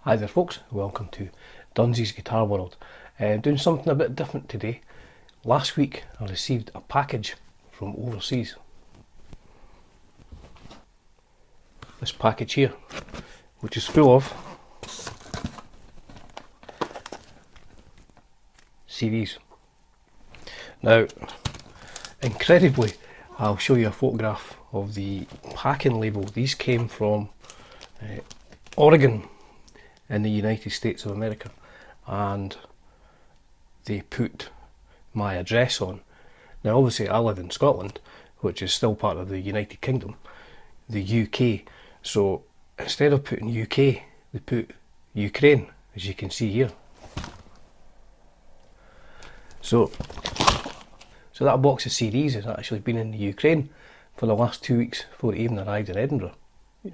Hi there folks, welcome to Dunsy's Guitar World. Doing something a bit different today. Last week I received a package from overseas. This package here, which is full of CDs. Now, incredibly, I'll show you a photograph of the packing label. These came from Oregon in the United States of America, and they put my address on. Now obviously I live in Scotland, which is still part of the United Kingdom, the UK, so instead of putting UK they put Ukraine, as you can see here. So that box of CDs has actually been in the Ukraine for the last 2 weeks before it even arrived in Edinburgh.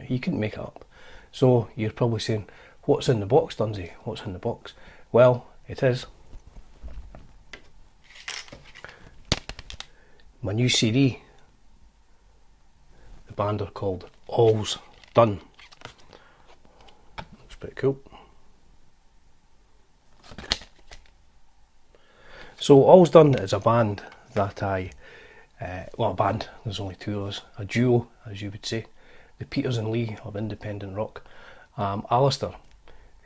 You couldn't make it up. So you're probably saying, what's in the box, Dunsy? What's in the box? Well, it is my new CD. The band are called All's Done. Looks pretty cool. So All's Done is a band that a band, there's only two of us, a duo as you would say, the Peters and Lee of independent rock. Alistair,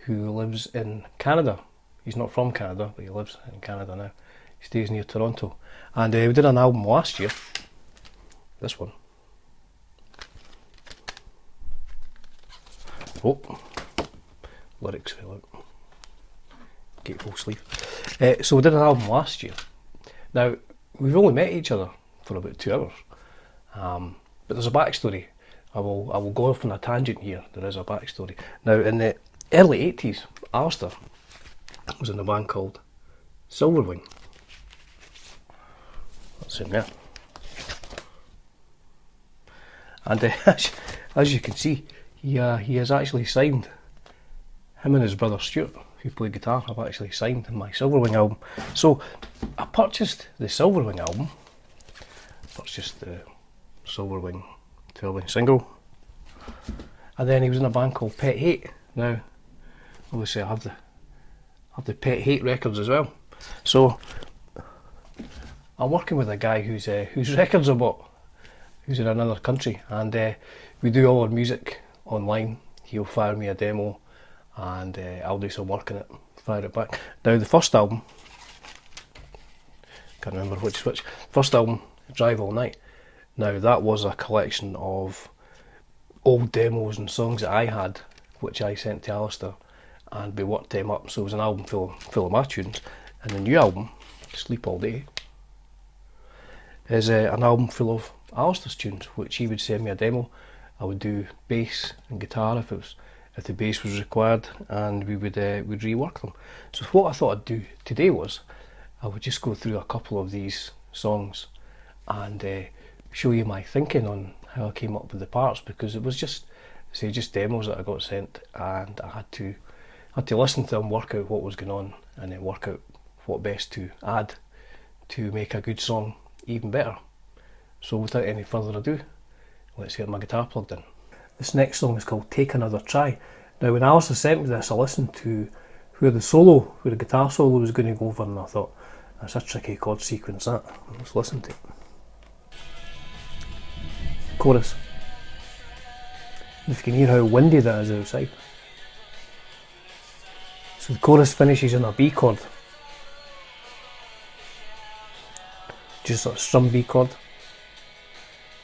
who lives in Canada, he's not from Canada but he lives in Canada now, he stays near Toronto, and we did an album last year, this one. Oh, lyrics fell out, get full sleeve. So we did an album last year. Now we've only met each other for about 2 hours, but there's a backstory. I will go off on a tangent here. There is a backstory. Now in the early 80s, Alistair was in a band called Silverwing. That's in there. And as you can see, he has actually signed, him and his brother Stuart, who played guitar, have actually signed my Silverwing album. So I purchased the Silverwing album, purchased the Silverwing 12-inch single, and then he was in a band called Pet Hate. Now obviously I have the Pet Hate records as well, so I'm working with a guy whose records are bought, who's in another country, and we do all our music online. He'll fire me a demo and I'll do some work on it, fire it back. Now the first album, can't remember which, first album, Drive All Night, now that was a collection of old demos and songs that I had, which I sent to Alistair, and we worked them up, so it was an album full of my tunes. And the new album, Sleep All Day, is an album full of Alistair's tunes, which he would send me a demo. I would do bass and guitar if the bass was required, and we would rework them. So what I thought I'd do today was I would just go through a couple of these songs and show you my thinking on how I came up with the parts, because it was just demos that I got sent, and I had to listen to them, work out what was going on, and then work out what best to add to make a good song even better. So without any further ado, let's get my guitar plugged in. This next song is called Take Another Try. Now when Alistair sent me this, I listened to where the guitar solo was going to go over, and I thought, that's a tricky chord sequence that. Let's listen to it. Chorus. If you can hear how windy that is outside. So the chorus finishes in a B chord. Just a strum B chord.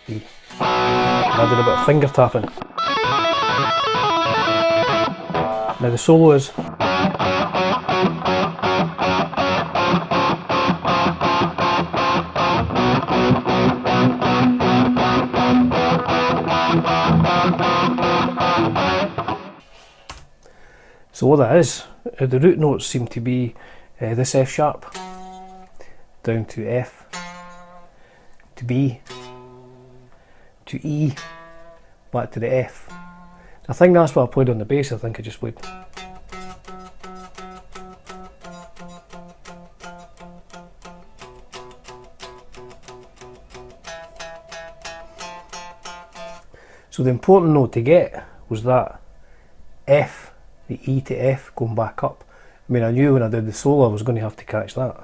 B. And I did a bit of finger tapping. Now the solo is so what that is, the root notes seem to be this F sharp, down to F, to B, to E, back to the F. I think that's what I played on the bass. I think I just played. So the important note to get was that F the E to F going back up. I mean, I knew when I did the solo I was going to have to catch that.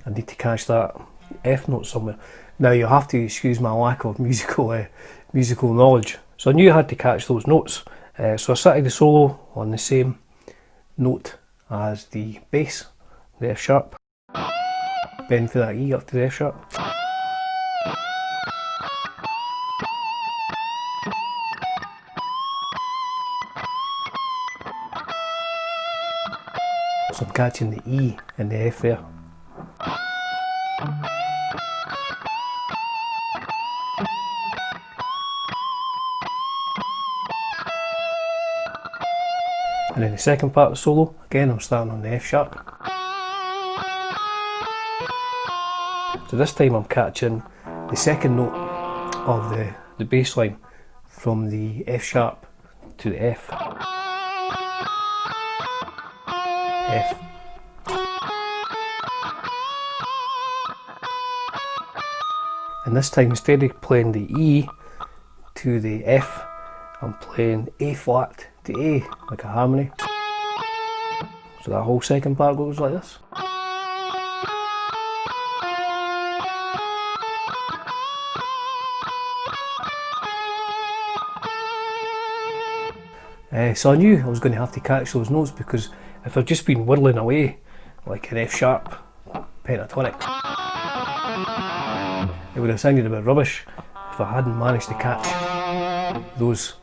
I need to catch that F note somewhere. Now you have to excuse my lack of musical knowledge. So I knew I had to catch those notes. So I started the solo on the same note as the bass, the F sharp. Bend for that E up to the F sharp. So I'm catching the E and the F there. And then the second part of the solo, again I'm starting on the F sharp. So this time I'm catching the second note of the bass line from the F sharp to the F. F. And this time, instead of playing the E to the F, I'm playing A flat to A, like a harmony. So that whole second part goes like this. So I knew I was going to have to catch those notes, because if I'd just been whirling away like an F sharp pentatonic, it would have sounded a bit rubbish if I hadn't managed to catch those.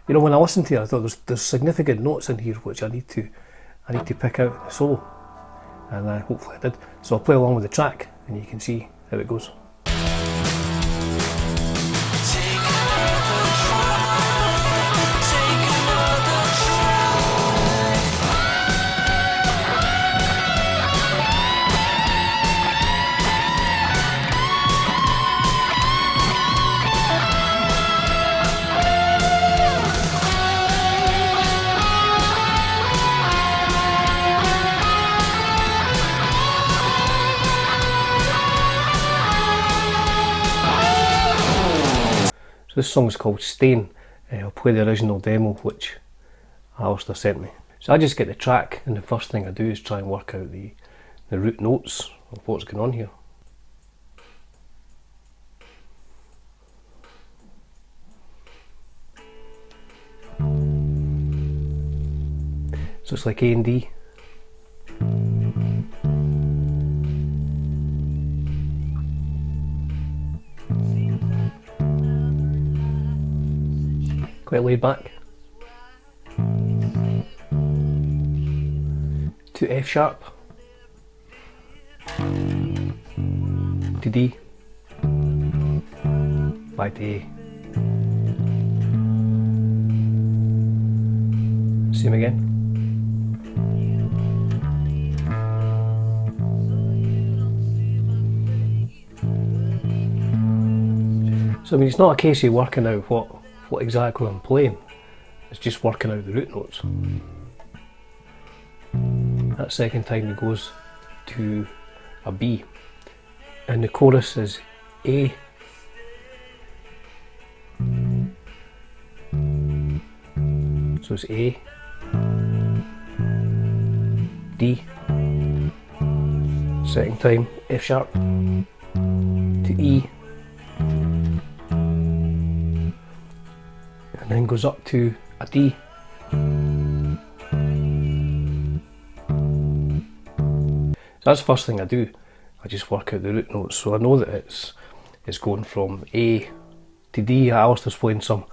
You know, when I listened to it, I thought there's significant notes in here which I need to pick out in the solo, and hopefully I did. So I'll play along with the track and you can see how it goes. So this song is called Stain. I'll play the original demo which Alistair sent me. So I just get the track, and the first thing I do is try and work out the root notes of what's going on here. So it's like A and D. Quite laid back. To F sharp. To D. Back to A. Same again. So I mean, it's not a case of working out what exactly I'm playing, it's just working out the root notes. That second time it goes to a B, and the chorus is A, so it's A, D, second time F sharp to E, and then goes up to a D. So that's the first thing I do. I just work out the root notes, so I know that it's going from A to D. Alistair's playing some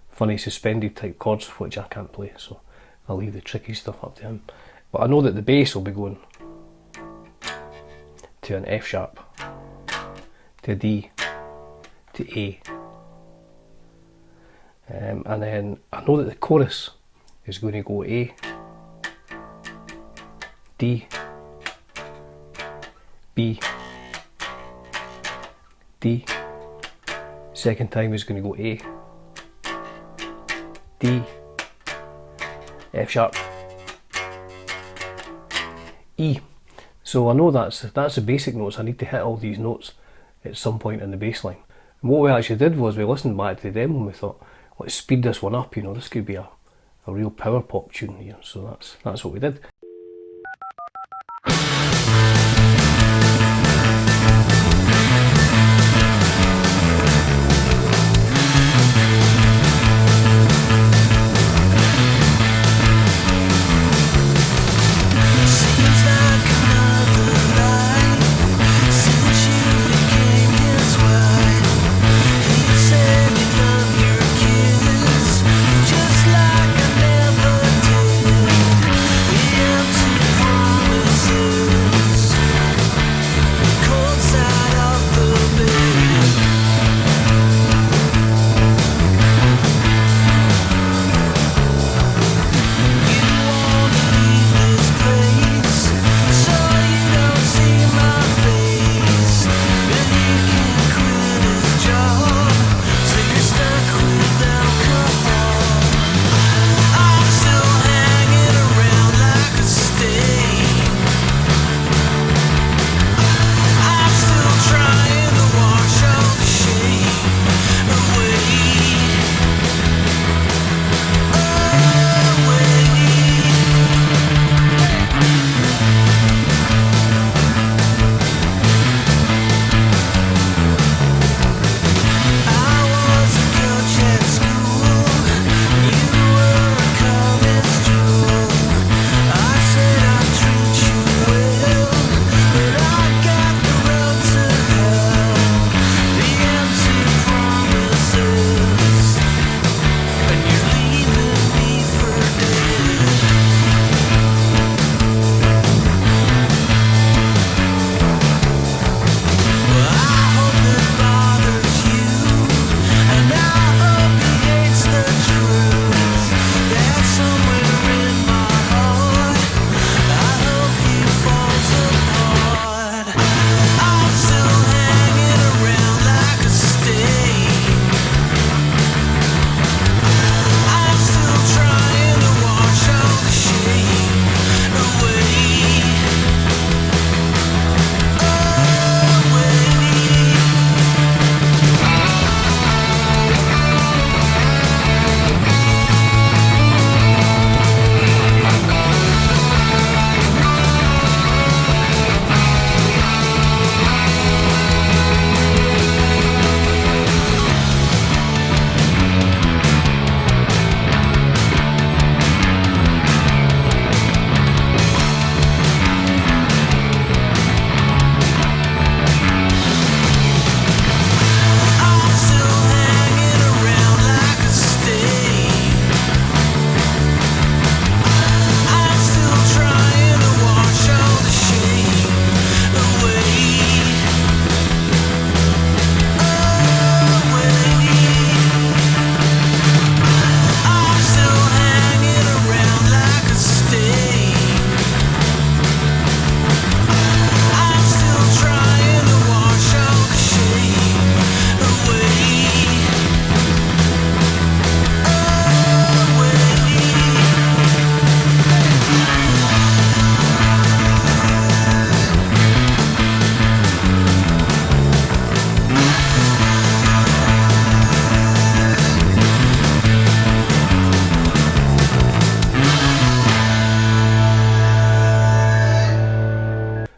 funny suspended type chords which I can't play, so I'll leave the tricky stuff up to him. But I know that the bass will be going to an F sharp, to a D, to A. And then I know that the chorus is going to go A, D, B, D. Second time is going to go A, D, F sharp, E. So I know that's the basic notes. I need to hit all these notes at some point in the bass line. And what we actually did was we listened back to the demo and we thought, let's speed this one up, this could be a real power pop tune here. So that's what we did.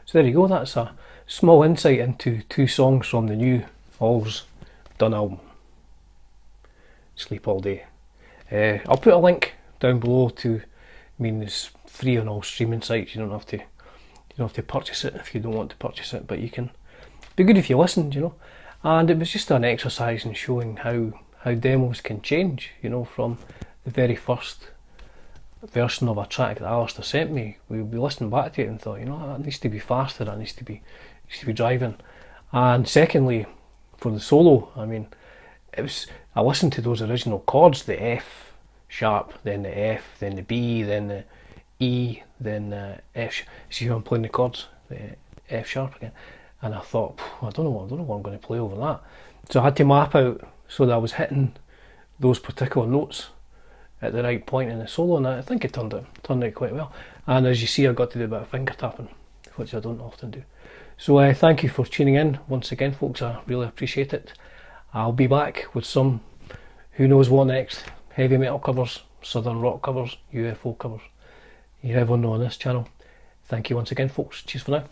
So there you go, that's a small insight into two songs from the new All's Done album, Sleep All Day. I'll put a link down below to, it's free on all streaming sites. You don't have to purchase it if you don't want to purchase it, but you can. Be good if you listened, And it was just an exercise in showing how demos can change, from the very first version of a track that Alistair sent me. We listened back to it and thought, that needs to be faster, that needs to be driving. And secondly, for the solo, I listened to those original chords, the F sharp, then the F, then the B, then the E, then the F. See how I'm playing the chords, the F sharp again. And I thought, I don't know what I'm going to play over that. So I had to map out so that I was hitting those particular notes at the right point in the solo, and I think it turned out quite well. And as you see, I got to do a bit of finger tapping which I don't often do. So thank you for tuning in once again, folks. I really appreciate it. I'll be back with some, who knows what next, heavy metal covers, southern rock covers, UFO covers. You never know on this channel. Thank you once again, folks. Cheers for now.